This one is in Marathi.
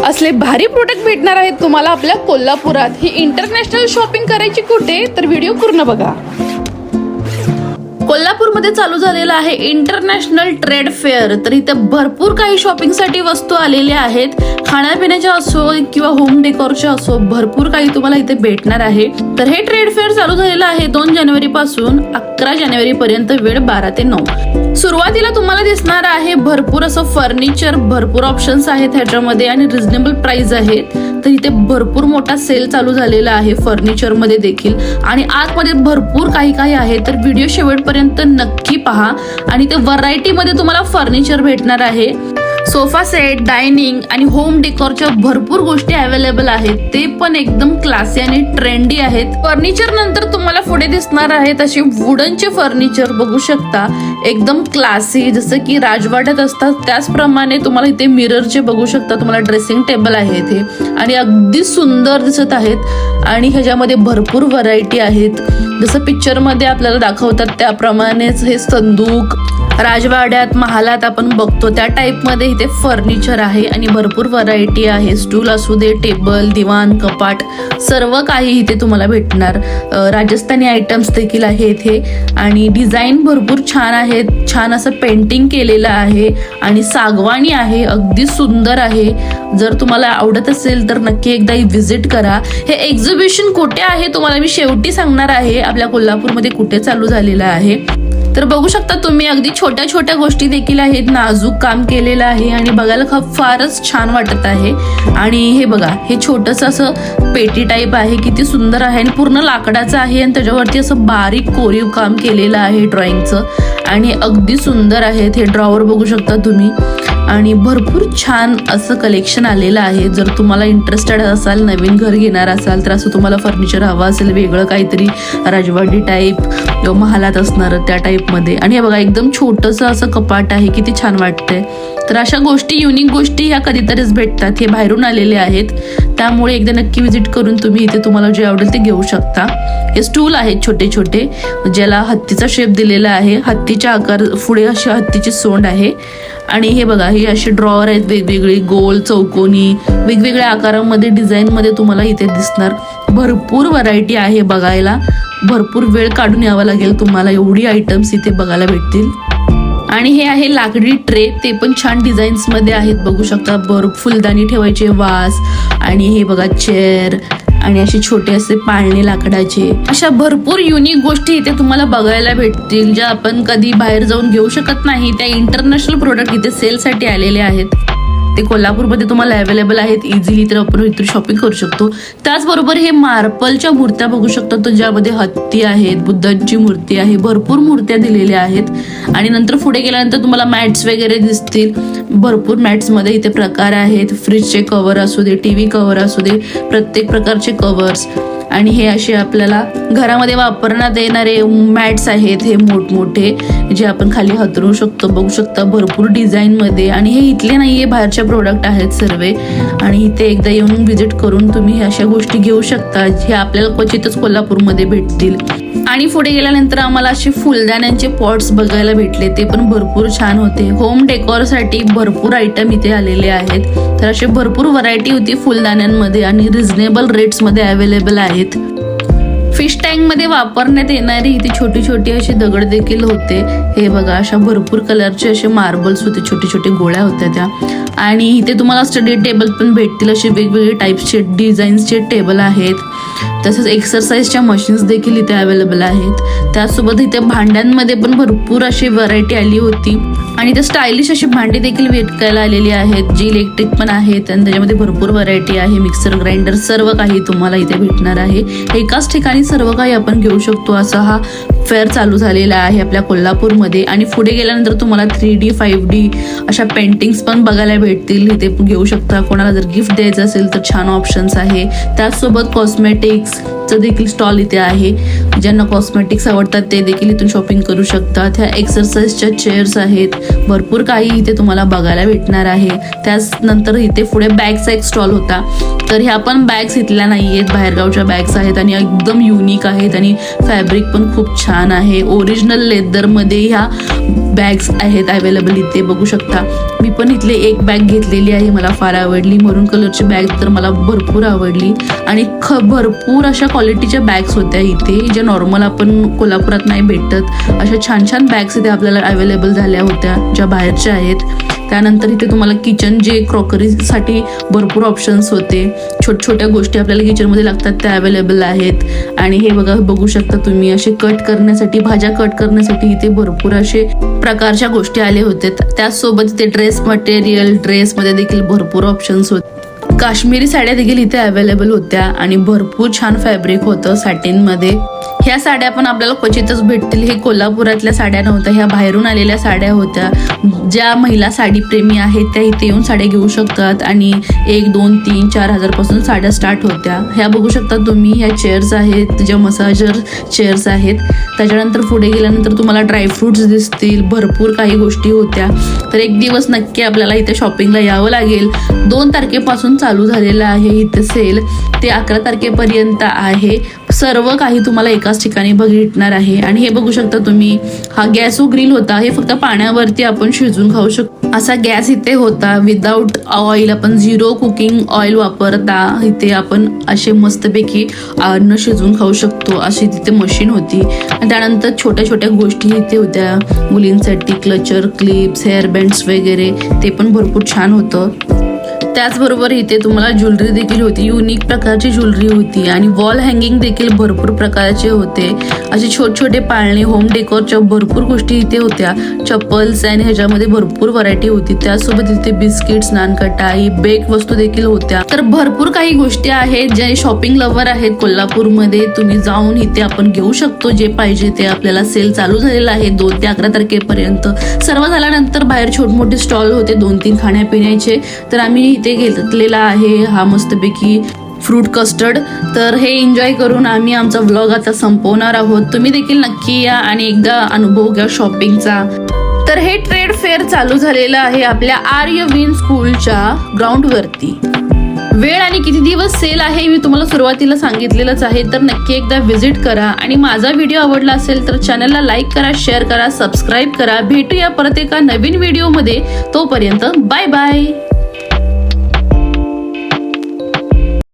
असले भारी प्रोडक्ट भेटणार आहेत तुम्हाला आपल्या कोल्हापुरात। ही इंटरनॅशनल शॉपिंग करायची कुठे तर व्हिडिओ पूर्ण बघा। कोल्हापूरमध्ये चालू झालेला आहे इंटरनॅशनल ट्रेड फेअर। तर इथे भरपूर काही शॉपिंगसाठी वस्तू आलेल्या आहेत, खाण्यापिण्याच्या असो किंवा होम डेकोरच्या असो, भरपूर काही तुम्हाला इथे भेटणार आहे। तर हे ट्रेड फेअर चालू झालेलं आहे 2 जानेवारी पासून 11 जानेवारी पर्यंत, वेळ 12 ते 9। सुरुवातीला तुम्हाला दिसणार आहे भरपूर असं फर्निचर, भरपूर ऑप्शन्स आहेत ह्याच्यामध्ये आणि रिझनेबल प्राइस आहेत। तर इथे भरपूर मोठा सेल चालू झालेला आहे फर्निचर मध्ये देखील, आणि आतमध्ये भरपूर काही आहे। तर व्हिडिओ शेवटपर्यंत नक्की पहा। आणि ते व्हरायटी मध्ये तुम्हाला फर्निचर भेटणार आहे, सोफा सेट, डायनिंग आणि होम डेकोरच्या भरपूर गोष्टी अवेलेबल आहेत, ते पण एकदम क्लासी आणि ट्रेंडी आहेत। फर्निचर नंतर तुम्हाला पुढे दिसणार आहेत असे वुडनचे फर्निचर, बघू शकता एकदम क्लासी, जसं की राजवाड्यात असतात त्याचप्रमाणे तुम्हाला इथे मिररचे बघू शकता, तुम्हाला ड्रेसिंग टेबल आहे इथे आणि अगदी सुंदर दिसत आहेत। आणि ह्याच्यामध्ये भरपूर व्हरायटी आहेत, जसं पिक्चर मध्ये आपल्याला दाखवतात त्याप्रमाणेच हे संदूक राजवाड्यात, महालात आपण बघतो त्या टाइप मध्ये इथे फर्निचर आहे आणि भरपूर व्हरायटी आहे। स्टूल असू दे, टेबल, दिवाण, कपाट, सर्व काही इथे तुम्हाला भेटणार। राजस्थानी आयटम्स देखील आहे इथे आणि डिझाईन भरपूर छान आहेत, छान असं पेंटिंग केलेलं आहे आणि सागवानी आहे, अगदी सुंदर आहे। जर तुम्हाला आवडत असेल तर नक्की एकदा व्हिजिट करा। हे एक्झिबिशन कुठे आहे तुम्हाला मी शेवटी सांगणार आहे, आपल्या कोल्हापूरमध्ये कुठे चालू झालेलं आहे। तर बघू शकता तुम्ही अगदी छोट्या छोट्या गोष्टी देखील आहेत, नाजूक काम केलेलं आहे आणि बघायला फारच छान वाटत आहे। आणि हे बघा, हे छोटस असं पेटी टाईप आहे, किती सुंदर आहे आणि पूर्ण लाकडाचं आहे आणि त्याच्यावरती असं बारीक कोरीव काम केलेलं आहे ड्रॉइंगचं आणि अगदी सुंदर आहेत। हे ड्रॉवर बघू शकता तुम्ही आणि भरपूर छान असं कलेक्शन आलेलं आहे। जर तुम्हाला इंटरेस्टेड असाल, नवीन घर घेणार असाल तर असं तुम्हाला फर्निचर हवं असेल वेगळं काहीतरी राजवाडी टाईप किंवा महालात असणार त्या टाईप मध्ये, आणि हे बघा एकदम छोटंसं असं कपाट आहे, किती छान वाटतंय। तर अशा गोष्टी, युनिक गोष्टी ह्या कधीतरीच भेटतात, हे बाहेरून आलेले आहेत, त्यामुळे एकदा नक्की व्हिजिट करून तुम्ही इथे तुम्हाला जे आवडेल ते घेऊ शकता। हे स्टूल आहेत छोटे छोटे, ज्याला हत्तीचा शेप दिलेला आहे, हत्तीच्या आकार, पुढे अशी हत्तीची सोंड आहे। आणि हे बघा, हे असे ड्रॉवर आहेत वेगवेगळे, गोल, चौकोनी, वेगवेगळ्या आकारामध्ये, डिझाईन मध्ये तुम्हाला इथे दिसणार। भरपूर व्हरायटी आहे बघायला, भरपूर वेळ काढून यावं लागेल तुम्हाला, एवढी आयटम्स इथे बघायला भेटतील। आणि हे आहे लाकडी ट्रे, ते पण छान डिझाईन्स मध्ये आहेत, बघू शकता। फुलदाणी ठेवायचे, वास, आणि हे बघा चेअर आणि असे छोटे असे पाळणे लाकडाचे, अशा भरपूर युनिक गोष्टी इथे तुम्हाला बघायला भेटतील, ज्या आपण कधी बाहेर जाऊन घेऊ शकत नाही। त्या इंटरनॅशनल प्रोडक्ट इथे सेलसाठी आलेले आहेत, ते कोल्हापूरमध्ये तुम्हाला अवेलेबल आहेत इझिली, तर आपण इथून शॉपिंग करू शकतो। त्याचबरोबर हे मार्बलच्या मूर्त्या बघू शकतो, तर ज्यामध्ये हत्ती आहेत, बुद्धांची मूर्ती आहे, भरपूर मूर्त्या दिलेल्या आहेत। आणि नंतर पुढे गेल्यानंतर तुम्हाला मॅट्स वगैरे दिसतील, भरपूर मॅट्स मध्ये इथे प्रकार आहेत, फ्रीजचे कव्हर असू दे, टीव्ही कव्हर असू दे, प्रत्येक प्रकारचे कव्हर्स। आणि हे असे आपल्याला घरामध्ये वापरण्यात येणारे मॅट्स आहेत, हे मोठमोठे, जे आपण खाली हतरू शकतो, बघू शकता भरपूर डिझाईन मध्ये। आणि हे इथले नाहीये, बाहेरचे प्रोडक्ट आहेत सर्व, आणि इथे एकदा येऊन व्हिजिट करून तुम्ही अशा गोष्टी घेऊ शकता, हे आपल्याला क्वचितच कोल्हापूरमध्ये भेटतील। आणि पुढे गेल्यानंतर आम्हाला असे फुलदाण्यांचे पॉट्स बघायला भेटले, ते पण भरपूर छान होते। होम डेकोरसाठी भरपूर आयटम इथे आलेले आहेत, तर असे भरपूर व्हरायटी होती फुलदाण्यांमध्ये आणि रिझनेबल रेट्स मध्ये अवेलेबल आहेत। फिश टँक मध्ये वापरण्यात येणारी इथे छोटी छोटी अशी दगड देखील होते, हे बघा, अशा भरपूर कलरचे असे मार्बल्स होते, छोटे छोटे गोळ्या होत्या त्या। आणि इथे तुम्हाला स्टडी टेबल पण भेटतील, असे वेगवेगळे टाइप्सचे डिझाईन्सचे टेबल आहेत, तसेच एक्सरसाइजच्या मशीन्स देखील इथे अवेलेबल आहेत। त्यासोबत इथे भांड्यांमध्ये पण भरपूर अशी व्हरायटी आली होती आणि ते स्टायलिश अशी भांडी देखील विकायला आलेली आहेत, जी इलेक्ट्रिक पण आहेत आणि त्याच्यामध्ये भरपूर व्हरायटी आहे। मिक्सर, ग्राइंडर, सर्व काही तुम्हाला इथे भेटणार आहे, एकाच ठिकाणी सर्व काही आपण घेऊ शकतो। असा हा फेअर चालू झालेला आहे आपल्या कोल्हापूरमध्ये। आणि पुढे गेल्यानंतर तुम्हाला 3D 5D अशा पेंटिंग्स पण बघायला भेटतील, इथे घेऊ शकता। कोणाला जर गिफ्ट द्यायचं असेल तर छान ऑप्शन्स आहे। त्याचसोबत कॉस्मेटिक्स, कॉस्मेटिक्सचं देखील स्टॉल इथे आहे. ज्यांना कॉस्मेटिक्स आवडतात ते देखील इथून शॉपिंग करू शकतात. ह्या एक्सरसाइजच्या चेअर्स आहेत. भरपूर काही इथे तुम्हाला बघायला भेटणार आहे. त्यानंतर इथे पुढे बॅगचा एक स्टॉल होता. तर ह्या पण बॅग्स इथल्या नाही आहेत, बाहेरगावच्या बॅग्स आहेत आणि एकदम युनिक आहेत आणि फॅब्रिक पण खूप छान आहे. ओरिजिनल लेदरमध्ये ह्या बॅग्स आहेत अवेलेबल इथे बघू शकता. मी पण इथले एक बॅग घेतलेली आहे, मला फार आवडली. मरून कलरची बॅग तर मला भरपूर आवडली आणि भरपूर अशा क्वालिटीच्या बॅग्स होत्या इथे, ज्या नॉर्मल आपण कोल्हापुरात नाही भेटत. अशा छान छान बॅग्स इथे आपल्याला अवेलेबल झाल्या होत्या, ज्या बाहेरच्या आहेत. त्यानंतर इथे तुम्हाला किचन जे क्रॉकरीसाठी भरपूर ऑप्शन्स होते. छोट्या गोष्टी आपल्याला किचनमध्ये लागतात त्या अवेलेबल आहेत. आणि हे बघू शकता तुम्ही, असे कट करण्यासाठी, भाज्या कट करण्यासाठी इथे भरपूर असे प्रकारच्या गोष्टी आले होते. त्याचसोबत इथे ड्रेस मटेरियल, ड्रेसमध्ये देखील भरपूर ऑप्शन्स होते. काश्मीरी साड्या देखील इथे अवेलेबल होत्या आणि भरपूर छान फॅब्रिक होतं सॅटिनमध्ये. ह्या साड्या पण आपल्याला क्वचितच भेटतील. हे कोल्हापुरातल्या साड्या नव्हत्या, ह्या बाहेरून आलेल्या साड्या होत्या. ज्या महिला साडीप्रेमी आहेत त्या इथे येऊन साड्या घेऊ शकतात आणि 1, 2, 3, 4 हजारपासून साड्या स्टार्ट होत्या. ह्या बघू शकता तुम्ही, ह्या चेअर्स आहेत, ज्या मसाजर चेअर्स आहेत. त्याच्यानंतर पुढे गेल्यानंतर तुम्हाला ड्रायफ्रुट्स दिसतील, भरपूर काही गोष्टी होत्या. तर एक दिवस नक्की आपल्याला इथे शॉपिंगला यावं लागेल. 2 तारखेपासून चालू झालेलं आहे इथे सेल, ते 11 तारखेपर्यंत आहे. सर्व काही तुम्हाला एकाच ठिकाणी भेटणार आहे. आणि हे बघू शकता तुम्ही, हा गॅसो ग्रिल होता. हे फक्त पाण्यावरती आपण शिजवून खाऊ शकतो असा गॅस इथे होता. विदाऊट ऑइल, आपण 0 कुकिंग ऑइल वापरता इथे आपण असे मस्तपैकी अन्न शिजवून खाऊ शकतो, अशी तिथे मशीन होती. आणि त्यानंतर छोट्या गोष्टी इथे होत्या मुलींसाठी, क्लचर, क्लिप्स, हेअर बँड्स वगैरे, ते पण भरपूर छान होतं. त्याचबरोबर इथे तुम्हाला ज्वेलरी देखील होती, युनिक प्रकारची ज्वेलरी होती आणि वॉल हँगिंग देखील भरपूर प्रकारचे होते. असे छोटे पाळणे, होम डेकोरच्या भरपूर गोष्टी इथे होत्या. चप्पल्स आणि ह्याच्यामध्ये भरपूर व्हरायटी होती. त्यासोबत इथे बिस्किट्स, नानकटाई, बेक वस्तू देखील होत्या. तर भरपूर काही गोष्टी आहेत. जे शॉपिंग लवर आहेत कोल्हापूरमध्ये, तुम्ही जाऊन इथे आपण घेऊ शकतो जे पाहिजे ते. आपल्याला सेल चालू झालेला आहे 2 ते 11 तारखेपर्यंत. सर्व झाल्यानंतर बाहेर छोटे स्टॉल होते 2-3 खाण्यापिण्याचे. तर आम्ही इथे घेतलेला आहे हा मस्तपैकी फ्रूट कस्टर्ड. तर हे एन्जॉय करून आम्ही आमचा व्लॉग आता संपवणार आहोत. तुम्ही देखील नक्की या आणि एकदा अनुभव घ्या शॉपिंगचा. तर हे ट्रेड फेअर चालू झालेलं आहे आपल्या आर्यविन स्कूलच्या ग्राउंडवरती. वेळ आणि किती दिवस सेल आहे मी तुम्हाला सुरुवातीला सांगितलेलंच आहे. तर नक्की एकदा व्हिजिट करा आणि माझा व्हिडिओ आवडला असेल तर चॅनलला लाईक करा, शेअर करा, सबस्क्राईब करा. भेटूया परत एका नवीन व्हिडिओमध्ये. तोपर्यंत बाय बाय.